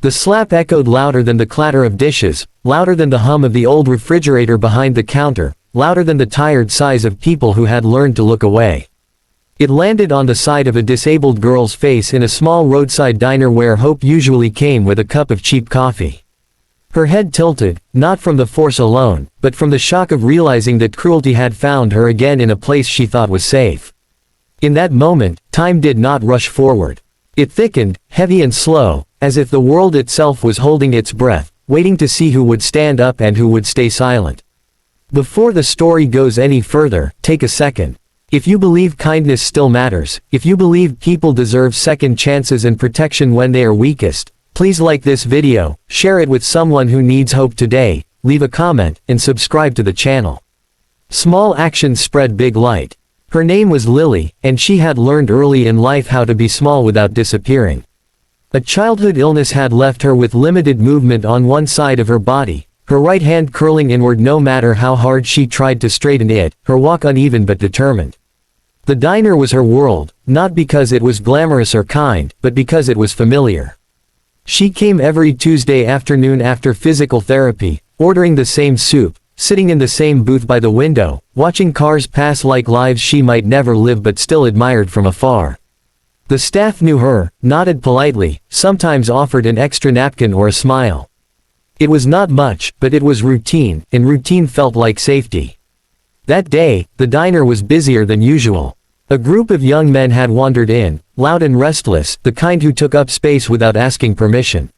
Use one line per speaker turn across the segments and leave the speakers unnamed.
The slap echoed louder than the clatter of dishes, louder than the hum of the old refrigerator behind the counter, louder than the tired sighs of people who had learned to look away. It landed on the side of a disabled girl's face in a small roadside diner where hope usually came with a cup of cheap coffee. Her head tilted, not from the force alone, but from the shock of realizing that cruelty had found her again in a place she thought was safe. In that moment, time did not rush forward. It thickened, heavy and slow, as if the world itself was holding its breath, waiting to see who would stand up and who would stay silent. Before the story goes any further, take a second. If you believe kindness still matters, if you believe people deserve second chances and protection when they are weakest, please like this video, share it with someone who needs hope today, leave a comment, and subscribe to the channel. Small actions spread big light. Her name was Lily, and she had learned early in life how to be small without disappearing. A childhood illness had left her with limited movement on one side of her body, her right hand curling inward no matter how hard she tried to straighten it, her walk uneven but determined. The diner was her world, not because it was glamorous or kind, but because it was familiar. She came every Tuesday afternoon after physical therapy, ordering the same soup, sitting in the same booth by the window, watching cars pass like lives she might never live but still admired from afar. The staff knew her, nodded politely, sometimes offered an extra napkin or a smile. It was not much, but it was routine, and routine felt like safety. That day, the diner was busier than usual. A group of young men had wandered in, loud and restless, the kind who took up space without asking permission.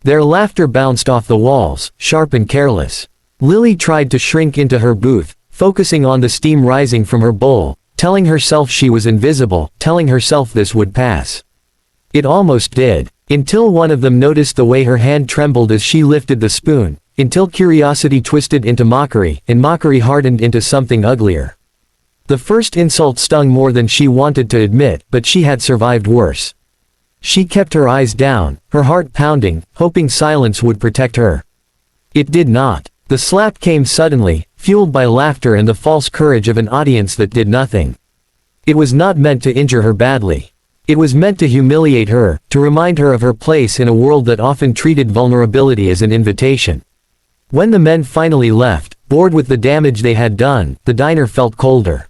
Their laughter bounced off the walls, sharp and careless. Lily tried to shrink into her booth, focusing on the steam rising from her bowl, telling herself she was invisible, telling herself this would pass. It almost did, until one of them noticed the way her hand trembled as she lifted the spoon, until curiosity twisted into mockery, and mockery hardened into something uglier. The first insult stung more than she wanted to admit, but she had survived worse. She kept her eyes down, her heart pounding, hoping silence would protect her. It did not. The slap came suddenly, fueled by laughter and the false courage of an audience that did nothing. It was not meant to injure her badly. It was meant to humiliate her, to remind her of her place in a world that often treated vulnerability as an invitation. When the men finally left, bored with the damage they had done, the diner felt colder.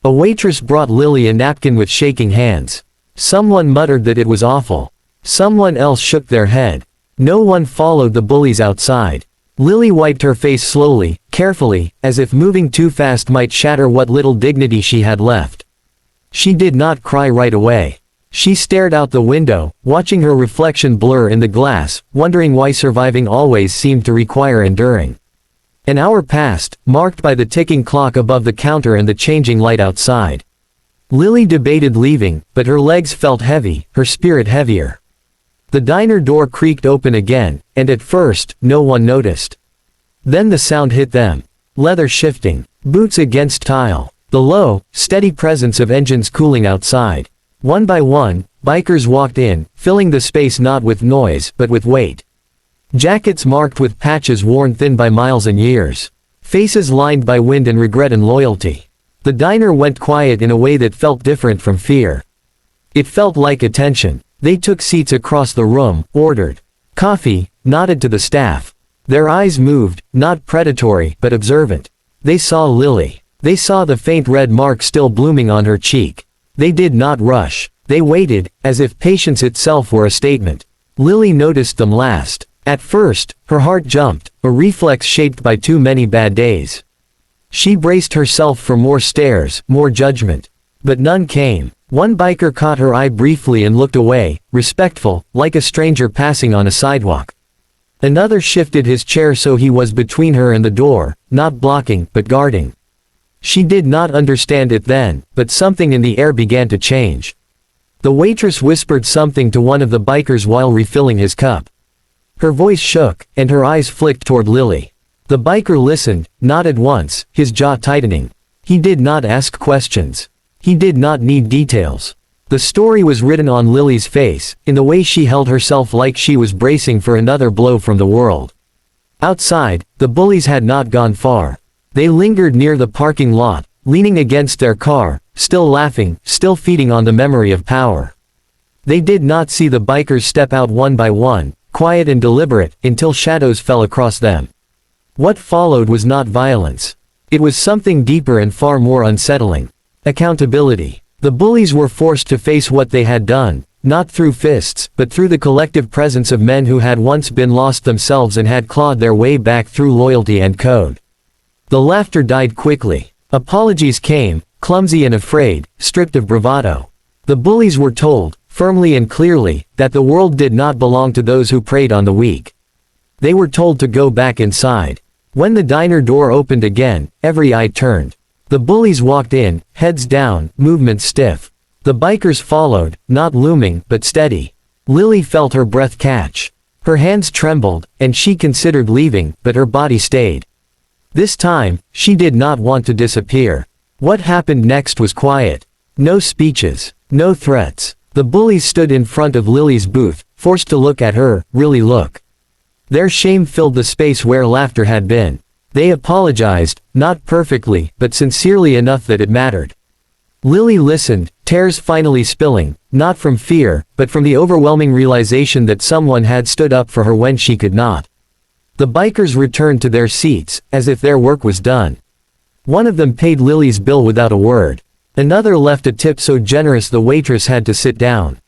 A waitress brought Lily a napkin with shaking hands. Someone muttered that it was awful. Someone else shook their head. No one followed the bullies outside. Lily wiped her face slowly, carefully, as if moving too fast might shatter what little dignity she had left. She did not cry right away. She stared out the window, watching her reflection blur in the glass, wondering why surviving always seemed to require enduring. An hour passed, marked by the ticking clock above the counter and the changing light outside. Lily debated leaving, but her legs felt heavy, her spirit heavier. The diner door creaked open again, and at first, no one noticed. Then the sound hit them. Leather shifting, boots against tile, the low, steady presence of engines cooling outside. One by one, bikers walked in, filling the space not with noise, but with weight. Jackets marked with patches worn thin by miles and years. Faces lined by wind and regret and loyalty. The diner went quiet in a way that felt different from fear. It felt like attention. They took seats across the room, ordered coffee, nodded to the staff. Their eyes moved, not predatory, but observant. They saw Lily. They saw the faint red mark still blooming on her cheek. They did not rush. They waited, as if patience itself were a statement. Lily noticed them last. At first, her heart jumped, a reflex shaped by too many bad days. She braced herself for more stares, more judgment. But none came. One biker caught her eye briefly and looked away, respectful, like a stranger passing on a sidewalk. Another shifted his chair so he was between her and the door, not blocking, but guarding. She did not understand it then, but something in the air began to change. The waitress whispered something to one of the bikers while refilling his cup. Her voice shook, and her eyes flicked toward Lily. The biker listened, nodded once, his jaw tightening. He did not ask questions. He did not need details. The story was written on Lily's face, in the way she held herself like she was bracing for another blow from the world. Outside, the bullies had not gone far. They lingered near the parking lot, leaning against their car, still laughing, still feeding on the memory of power. They did not see the bikers step out one by one, quiet and deliberate, until shadows fell across them. What followed was not violence. It was something deeper and far more unsettling. Accountability. The bullies were forced to face what they had done, not through fists, but through the collective presence of men who had once been lost themselves and had clawed their way back through loyalty and code. The laughter died quickly. Apologies came, clumsy and afraid, stripped of bravado. The bullies were told, firmly and clearly, that the world did not belong to those who preyed on the weak. They were told to go back inside. When the diner door opened again, every eye turned. The bullies walked in, heads down, movements stiff. The bikers followed, not looming, but steady. Lily felt her breath catch. Her hands trembled, and she considered leaving, but her body stayed. This time, she did not want to disappear. What happened next was quiet. No speeches, no threats. The bullies stood in front of Lily's booth, forced to look at her, really look. Their shame filled the space where laughter had been. They apologized, not perfectly, but sincerely enough that it mattered. Lily listened, tears finally spilling, not from fear, but from the overwhelming realization that someone had stood up for her when she could not. The bikers returned to their seats, as if their work was done. One of them paid Lily's bill without a word. Another left a tip so generous the waitress had to sit down.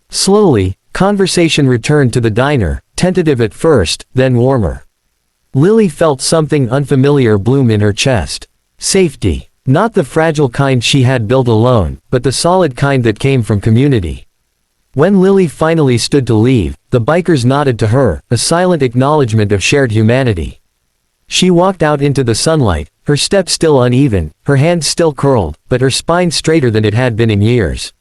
Slowly, conversation returned to the diner, tentative at first, then warmer. Lily felt something unfamiliar bloom in her chest. Safety. Not the fragile kind she had built alone, but the solid kind that came from community. When Lily finally stood to leave, the bikers nodded to her, a silent acknowledgement of shared humanity. She walked out into the sunlight, her step still uneven, her hands still curled, but her spine straighter than it had been in years.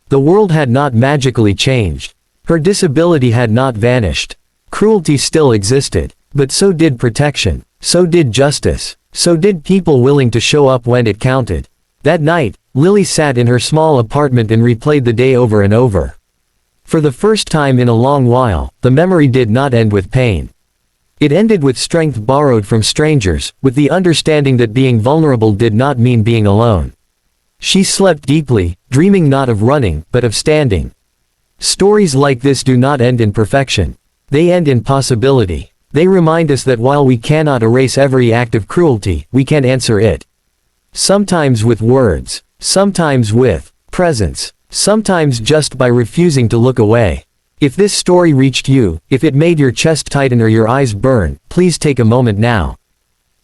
The world had not magically changed. Her disability had not vanished. Cruelty still existed, but so did protection, so did justice, so did people willing to show up when it counted. That night, Lily sat in her small apartment and replayed the day over and over. For the first time in a long while, the memory did not end with pain. It ended with strength borrowed from strangers, with the understanding that being vulnerable did not mean being alone. She slept deeply, dreaming not of running, but of standing. Stories like this do not end in perfection. They end in possibility. They remind us that while we cannot erase every act of cruelty, we can answer it. Sometimes with words, sometimes with presence, sometimes just by refusing to look away. If this story reached you, if it made your chest tighten or your eyes burn, please take a moment now.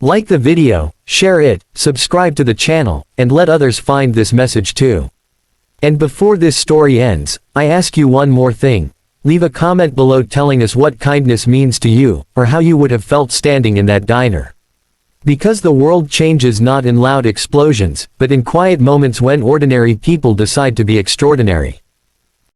Like the video, share it, subscribe to the channel, and let others find this message too. And before this story ends, I ask you one more thing. Leave a comment below telling us what kindness means to you, or how you would have felt standing in that diner. Because the world changes not in loud explosions, but in quiet moments when ordinary people decide to be extraordinary.